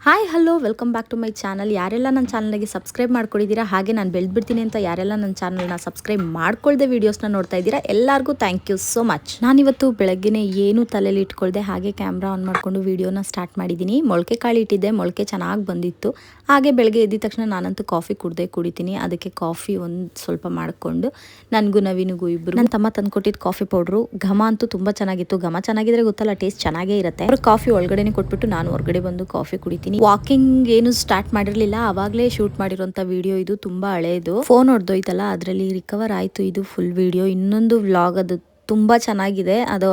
Hi hello welcome back to my channel. ಯಾರೆಲ್ಲ ನನ್ನ ಚಾನಲ್ಗೆ ಸಬ್ಸ್ಕ್ರೈಬ್ ಮಾಡ್ಕೊಂಡಿದ್ದೀರಾ, ಹಾಗೆ ನಾನು ಬೆಳೆದ್ಬಿಡ್ತೀನಿ ಅಂತ ಯಾರೆಲ್ಲ ನನ್ನ ಚಾನಲ್ನ ಸಬ್ಸ್ಕ್ರೈಬ್ ಮಾಡ್ಕೊಳ್ದೆ ವೀಡಿಯೋಸ್ನ ನೋಡ್ತಾ ಇದ್ದೀರಾ, ಎಲ್ಲರಿಗೂ ಥ್ಯಾಂಕ್ ಯು ಸೋ ಮಚ್. ನಾನಿವತ್ತು ಬೆಳಗ್ಗೆನೇ ಏನು ತಲೆಯಲ್ಲಿ ಇಟ್ಕೊಳ್ದೆ ಹಾಗೆ ಕ್ಯಾಮ್ರಾ ಆನ್ ಮಾಡಿಕೊಂಡು ವೀಡಿಯೋನ ಸ್ಟಾರ್ಟ್ ಮಾಡಿದ್ದೀನಿ. ಮೊಳಕೆ ಕಾಳು ಇಟ್ಟಿದ್ದೆ, ಮೊಳಕೆ ಚೆನ್ನಾಗಿ ಬಂದಿತ್ತು. ಹಾಗೆ ಬೆಳಗ್ಗೆ ಎದ್ದ ತಕ್ಷಣ ನಾನಂತೂ ಕಾಫಿ ಕುಡಿತೀನಿ. ಅದಕ್ಕೆ ಕಾಫಿ ಒಂದು ಸ್ವಲ್ಪ ಮಾಡಿಕೊಂಡು ನನಗೂ ನವೀನಿಗೂ ಇಬ್ಬರು ನನ್ನ ತಮ್ಮ ತಂದುಕೊಟ್ಟಿದ್ದು ಕಾಫಿ ಪೌಡ್ರು ಘಮ ಅಂತೂ ತುಂಬ ಚೆನ್ನಾಗಿತ್ತು. ಘಮ ಚೆನ್ನಾಗಿದ್ರೆ ಗೊತ್ತಲ್ಲ, ಟೇಸ್ಟ್ ಚೆನ್ನಾಗೇ ಇರುತ್ತೆ. ಅವ್ರು ಕಾಫಿ ಒಳಗಡೆನೆ ಕೊಟ್ಬಿಟ್ಟು ನಾನು ಹೊರಗಡೆ ಬಂದು ಕಾಫಿ ಕುಡಿತೀನಿ. ವಾಕಿಂಗ್ ಏನು ಸ್ಟಾರ್ಟ್ ಮಾಡಿರಲಿಲ್ಲ, ಆವಾಗಲೇ ಶೂಟ್ ಮಾಡಿರೋಂಥ ವಿಡಿಯೋ ಇದು. ತುಂಬ ಹಳೇದು, ಫೋನ್ ಹೊಡೆದೋಯ್ತಲ್ಲ, ಅದರಲ್ಲಿ ರಿಕವರ್ ಆಯಿತು ಇದು ಫುಲ್ ವಿಡಿಯೋ. ಇನ್ನೊಂದು ವ್ಲಾಗ್ ಅದು ತುಂಬ ಚೆನ್ನಾಗಿದೆ. ಅದು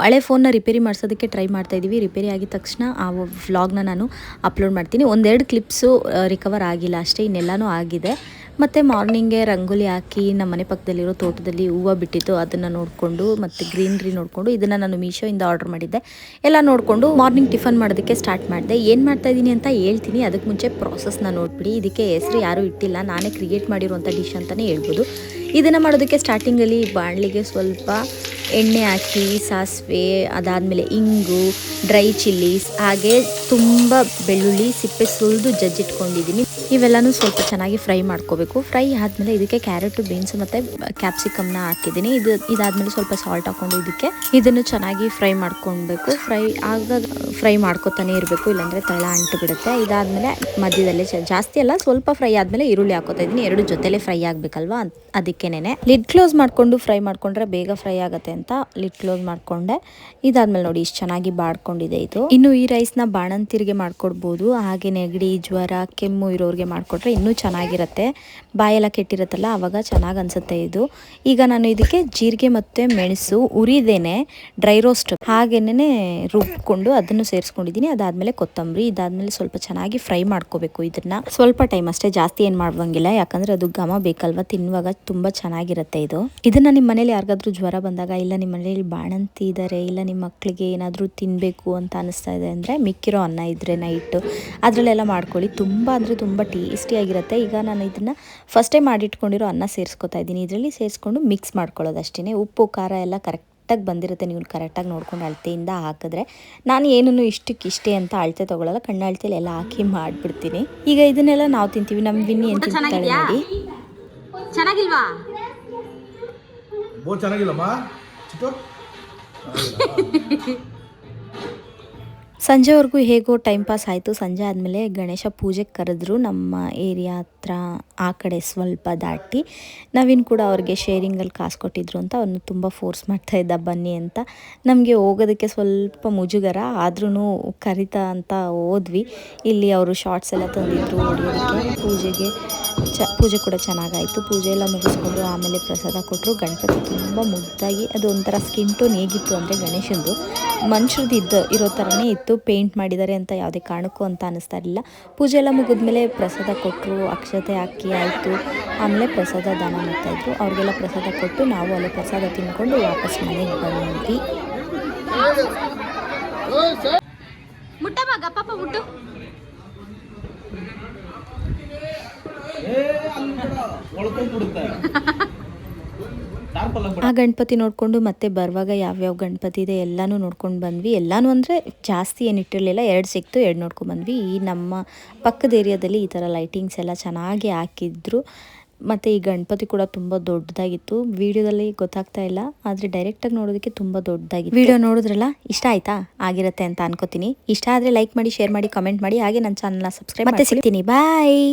ಹಳೆ ಫೋನ್ನ ರಿಪೇರಿ ಮಾಡಿಸೋದಕ್ಕೆ ಟ್ರೈ ಮಾಡ್ತಾ ಇದ್ದೀವಿ. ರಿಪೇರಿ ಆಗಿದ ತಕ್ಷಣ ಆ ವ್ಲಾಗ್ನ ನಾನು ಅಪ್ಲೋಡ್ ಮಾಡ್ತೀನಿ. ಒಂದೆರಡು ಕ್ಲಿಪ್ಸು ರಿಕವರ್ ಆಗಿಲ್ಲ ಅಷ್ಟೇ, ಇನ್ನೆಲ್ಲನೂ ಆಗಿದೆ. ಮತ್ತು ಮಾರ್ನಿಂಗೆ ರಂಗೋಲಿ ಹಾಕಿ ನಮ್ಮ ಮನೆ ಪಕ್ಕದಲ್ಲಿರೋ ತೋಟದಲ್ಲಿ ಹೂವು ಬಿಟ್ಟಿತ್ತು, ಅದನ್ನು ನೋಡಿಕೊಂಡು ಮತ್ತು ಗ್ರೀನ್ರಿ ನೋಡಿಕೊಂಡು, ಇದನ್ನು ನಾನು ಮೀಶೋಯಿಂದ ಆರ್ಡರ್ ಮಾಡಿದ್ದೆ. ಎಲ್ಲ ನೋಡಿಕೊಂಡು ಮಾರ್ನಿಂಗ್ ಟಿಫನ್ ಮಾಡೋದಕ್ಕೆ ಸ್ಟಾರ್ಟ್ ಮಾಡಿದೆ. ಏನು ಮಾಡ್ತಾಯಿದ್ದೀನಿ ಅಂತ ಹೇಳ್ತೀನಿ, ಅದಕ್ಕೆ ಮುಂಚೆ ಪ್ರಾಸೆಸ್ನ ನೋಡಿಬಿಡಿ. ಇದಕ್ಕೆ ಹೆಸರು ಯಾರೂ ಇಟ್ಟಿಲ್ಲ, ನಾನೇ ಕ್ರಿಯೇಟ್ ಮಾಡಿರುವಂಥ ಡಿಶ್ ಅಂತಲೇ ಹೇಳ್ಬೋದು. ಇದನ್ನು ಮಾಡೋದಕ್ಕೆ ಸ್ಟಾರ್ಟಿಂಗಲ್ಲಿ ಬಾಣಲಿಗೆ ಸ್ವಲ್ಪ ಎಣ್ಣೆ ಹಾಕಿ, ಸಾಸಿವೆ, ಅದಾದಮೇಲೆ ಇಂಗು, ಡ್ರೈ ಚಿಲ್ಲೀಸ್, ಹಾಗೆ ತುಂಬ ಬೆಳ್ಳುಳ್ಳಿ ಸಿಪ್ಪೆ ಸುಲಿದು ಜಜ್ಜಿಟ್ಕೊಂಡಿದ್ದೀನಿ. ಇವೆಲ್ಲನೂ ಸ್ವಲ್ಪ ಚೆನ್ನಾಗಿ ಫ್ರೈ ಮಾಡ್ಕೋಬೇಕು. ಫ್ರೈ ಆದಮೇಲೆ ಇದಕ್ಕೆ ಕ್ಯಾರೆಟು, ಬೀನ್ಸು ಮತ್ತು ಕ್ಯಾಪ್ಸಿಕಮ್ನ ಹಾಕಿದ್ದೀನಿ. ಇದಾದಮೇಲೆ ಸ್ವಲ್ಪ ಸಾಲ್ಟ್ ಹಾಕ್ಕೊಂಡು ಇದನ್ನು ಚೆನ್ನಾಗಿ ಫ್ರೈ ಮಾಡ್ಕೊಳ್ಬೇಕು. ಫ್ರೈ ಮಾಡ್ಕೊತಾನೆ ಇರಬೇಕು, ಇಲ್ಲಾಂದರೆ ತಳ ಅಂಟು ಬಿಡುತ್ತೆ. ಇದಾದಮೇಲೆ ಮಧ್ಯದಲ್ಲೇ ಜಾಸ್ತಿ ಅಲ್ಲ, ಸ್ವಲ್ಪ ಫ್ರೈ ಆದಮೇಲೆ ಈರುಳ್ಳಿ ಹಾಕೋತಾ ಇದ್ದೀನಿ. ಎರಡು ಜೊತೆಲೇ ಫ್ರೈ ಆಗಬೇಕಲ್ವಾ, ಅದಕ್ಕೇನೆ ಲಿಡ್ ಕ್ಲೋಸ್ ಮಾಡಿಕೊಂಡು ಫ್ರೈ ಮಾಡ್ಕೊಂಡ್ರೆ ಬೇಗ ಫ್ರೈ ಆಗುತ್ತೆ ಅಂತ ಲಿಡ್ ಕ್ಲೋಸ್ ಮಾಡಿಕೊಂಡೆ. ಇದಾದ್ಮೇಲೆ ನೋಡಿ ಇಷ್ಟು ಚೆನ್ನಾಗಿ ಬಾಡ್ಕೊಂಡಿದೆ ಇದು. ಇನ್ನು ಈ ರೈಸ್ನ ಬಾಣಂತಿರಿಗೆ ಮಾಡ್ಕೊಡ್ಬೋದು, ಹಾಗೆ ನೆಗಡಿ, ಜ್ವರ, ಕೆಮ್ಮು ಇರೋರಿಗೆ ಮಾಡಿಕೊಟ್ರೆ ಇನ್ನೂ ಚೆನ್ನಾಗಿರುತ್ತೆ. ಬಾಯೆಲ್ಲ ಕೆಟ್ಟಿರುತ್ತಲ್ಲ, ಆವಾಗ ಚೆನ್ನಾಗಿ ಅನಿಸುತ್ತೆ ಇದು. ಈಗ ನಾನು ಇದಕ್ಕೆ ಜೀರಿಗೆ ಮತ್ತು ಮೆಣಸು ಉರಿದೇನೆ ಡ್ರೈ ರೋಸ್ಟ್ ಹಾಗೇನೆ ರುಬ್ಕೊಂಡು ಅದನ್ನು ಸೇರಿಸ್ಕೊಂಡಿದ್ದೀನಿ. ಅದಾದಮೇಲೆ ಕೊತ್ತಂಬರಿ, ಇದಾದಮೇಲೆ ಸ್ವಲ್ಪ ಚೆನ್ನಾಗಿ ಫ್ರೈ ಮಾಡ್ಕೋಬೇಕು. ಇದನ್ನು ಸ್ವಲ್ಪ ಟೈಮ್ ಅಷ್ಟೇ, ಜಾಸ್ತಿ ಏನು ಮಾಡುವಂಗಿಲ್ಲ, ಯಾಕಂದರೆ ಅದು ಘಮ ಬೇಕಲ್ವ, ತಿನ್ನುವಾಗ ತುಂಬ ಚೆನ್ನಾಗಿರುತ್ತೆ ಇದು. ಇದನ್ನು ನಿಮ್ಮ ಮನೇಲಿ ಯಾರಿಗಾದ್ರೂ ಜ್ವರ ಬಂದಾಗ, ಇಲ್ಲ ನಿಮ್ಮ ಮನೇಲಿ ಬಾಣಂತಿ ಇದ್ದಾರೆ, ಇಲ್ಲ ನಿಮ್ಮ ಮಕ್ಕಳಿಗೆ ಏನಾದರೂ ತಿನ್ನಬೇಕು ಅಂತ ಅನಿಸ್ತಾ ಇದೆ ಅಂದರೆ, ಮಿಕ್ಕಿರೋ ಅನ್ನ ಇದ್ದರೆ ನೈಟು ಅದರಲ್ಲೆಲ್ಲ ಮಾಡ್ಕೊಳ್ಳಿ. ತುಂಬ ಅಂದರೆ ತುಂಬ ಟೇಸ್ಟಿಯಾಗಿರುತ್ತೆ. ಈಗ ನಾನು ಇದನ್ನು ಫಸ್ಟೇ ಮಾಡಿಟ್ಕೊಂಡಿರೋ ಅನ್ನ ಸೇರಿಸ್ಕೊತಾ ಇದ್ದೀನಿ. ಇದರಲ್ಲಿ ಸೇರಿಸ್ಕೊಂಡು ಮಿಕ್ಸ್ ಮಾಡ್ಕೊಳ್ಳೋದು ಅಷ್ಟೇ. ಉಪ್ಪು ಖಾರ ಎಲ್ಲ ಕರೆಕ್ಟಾಗಿ ಬಂದಿರುತ್ತೆ. ನೀವು ಕರೆಕ್ಟಾಗಿ ನೋಡ್ಕೊಂಡು ಅಳತೆಯಿಂದ ಹಾಕಿದ್ರೆ, ನಾನು ಏನೂ ಇಷ್ಟಕ್ಕಿಷ್ಟೇ ಅಂತ ಅಳತೆ ತೊಗೊಳ್ಳಲ್ಲ, ಕಣ್ಣು ಅಳತೆಯಲ್ಲಿ ಎಲ್ಲ ಹಾಕಿ ಮಾಡಿಬಿಡ್ತೀನಿ. ಈಗ ಇದನ್ನೆಲ್ಲ ನಾವು ತಿಂತೀವಿ, ನಮ್ಮ ವಿನ್ನಿ ಏನು ತಿಂತಾಳೆ ನೋಡಿ. ಚೆನ್ನಾಗಿಲ್ವಾ? ಚೆನ್ನಾಗಿಲ್ಲಮ್ಮ. ಸಂಜೆವರೆಗೂ ಹೇಗೋ ಟೈಮ್ ಪಾಸ್ ಆಯಿತು. ಸಂಜೆ ಆದಮೇಲೆ ಗಣೇಶ ಪೂಜೆಗೆ ಕರೆದ್ರು. ನಮ್ಮ ಏರಿಯಾ ಹತ್ರ ಆ ಕಡೆ ಸ್ವಲ್ಪ ದಾಟಿ ನವೀನ್ ಕೂಡ ಅವ್ರಿಗೆ ಶೇರಿಂಗಲ್ಲಿ ಕಾಸು ಕೊಟ್ಟಿದ್ರು ಅಂತ ಅವನು ತುಂಬ ಫೋರ್ಸ್ ಮಾಡ್ತಾಯಿದ್ದ ಬನ್ನಿ ಅಂತ. ನಮಗೆ ಹೋಗೋದಕ್ಕೆ ಸ್ವಲ್ಪ ಮುಜುಗರ ಆದ್ರೂ ಕರಿತಾ ಅಂತ ಹೋದ್ವಿ. ಇಲ್ಲಿ ಅವರು ಶಾರ್ಟ್ಸ್ ಎಲ್ಲ ತಂದಿದ್ರು ಹೊಡಿಯೋದಕ್ಕೆ. ಪೂಜೆ ಕೂಡ ಚೆನ್ನಾಗಾಯಿತು. ಪೂಜೆ ಎಲ್ಲ ಮುಗಿಸ್ಕೊಂಡು ಆಮೇಲೆ ಪ್ರಸಾದ ಕೊಟ್ಟರು. ಗಣಪತಿ ತುಂಬ ಮುದ್ದಾಗಿ, ಅದು ಒಂಥರ ಸ್ಕಿನ್ ಟೋನ್ ಹೇಗಿತ್ತು ಅಂದರೆ ಗಣೇಶಂದು ಮನುಷ್ಯರದ್ದು ಇರೋ ಥರನೇ ಇತ್ತು. ಪೇಂಟ್ ಮಾಡಿದ್ದಾರೆ ಅಂತ ಯಾವುದೇ ಕಾರಣಕ್ಕೂ ಅಂತ ಅನ್ನಿಸ್ತಾ ಇರಲಿಲ್ಲ. ಪೂಜೆ ಎಲ್ಲ ಮುಗಿದ್ಮೇಲೆ ಪ್ರಸಾದ ಕೊಟ್ಟರು, ಅಕ್ಷತೆ ಹಾಕಿ ಆಯಿತು. ಆಮೇಲೆ ಪ್ರಸಾದ ದಾನ ಮಾಡ್ತಾಯಿದ್ರು. ಅವ್ರಿಗೆಲ್ಲ ಪ್ರಸಾದ ಕೊಟ್ಟು ನಾವು ಅಲ್ಲಿ ಪ್ರಸಾದ ತಿಂದ್ಕೊಂಡು ವಾಪಸ್ ಮನೆಗೆ ಬಂದ್ವಿ. ಆ ಗಣಪತಿ ನೋಡಿಕೊಂಡು ಮತ್ತೆ ಬರುವಾಗ ಯಾವ್ಯಾವ ಗಣಪತಿ ಇದೆ ಎಲ್ಲನೂ ನೋಡ್ಕೊಂಡು ಬಂದ್ವಿ. ಎಲ್ಲನೂ ಅಂದರೆ ಜಾಸ್ತಿ ಏನಿಟ್ಟಿರಲಿಲ್ಲ, 2 ಸಿಕ್ತು, 2 ನೋಡ್ಕೊಂಡು ಬಂದ್ವಿ. ಈ ನಮ್ಮ ಪಕ್ಕದ ಏರಿಯಾದಲ್ಲಿ ಈ ಥರ ಲೈಟಿಂಗ್ಸ್ ಎಲ್ಲ ಚೆನ್ನಾಗಿ ಹಾಕಿದ್ರು. ಮತ್ತು ಈ ಗಣಪತಿ ಕೂಡ ತುಂಬ ದೊಡ್ಡದಾಗಿತ್ತು. ವಿಡಿಯೋದಲ್ಲಿ ಗೊತ್ತಾಗ್ತಾ ಇಲ್ಲ, ಆದರೆ ಡೈರೆಕ್ಟಾಗಿ ನೋಡೋದಕ್ಕೆ ತುಂಬ ದೊಡ್ಡದಾಗಿತ್ತು. ವಿಡಿಯೋ ನೋಡಿದ್ರಲ್ಲ, ಇಷ್ಟ ಆಯ್ತಾ? ಆಗಿರುತ್ತೆ ಅಂತ ಅನ್ಕೋತೀನಿ. ಇಷ್ಟ ಆದರೆ ಲೈಕ್ ಮಾಡಿ, ಶೇರ್ ಮಾಡಿ, ಕಮೆಂಟ್ ಮಾಡಿ, ಹಾಗೆ ನನ್ನ ಚಾನಲ್ನ ಸಬ್ಸ್ಕ್ರೈಬ್. ಮತ್ತೆ ಸಿಗ್ತೀನಿ, ಬಾಯ್.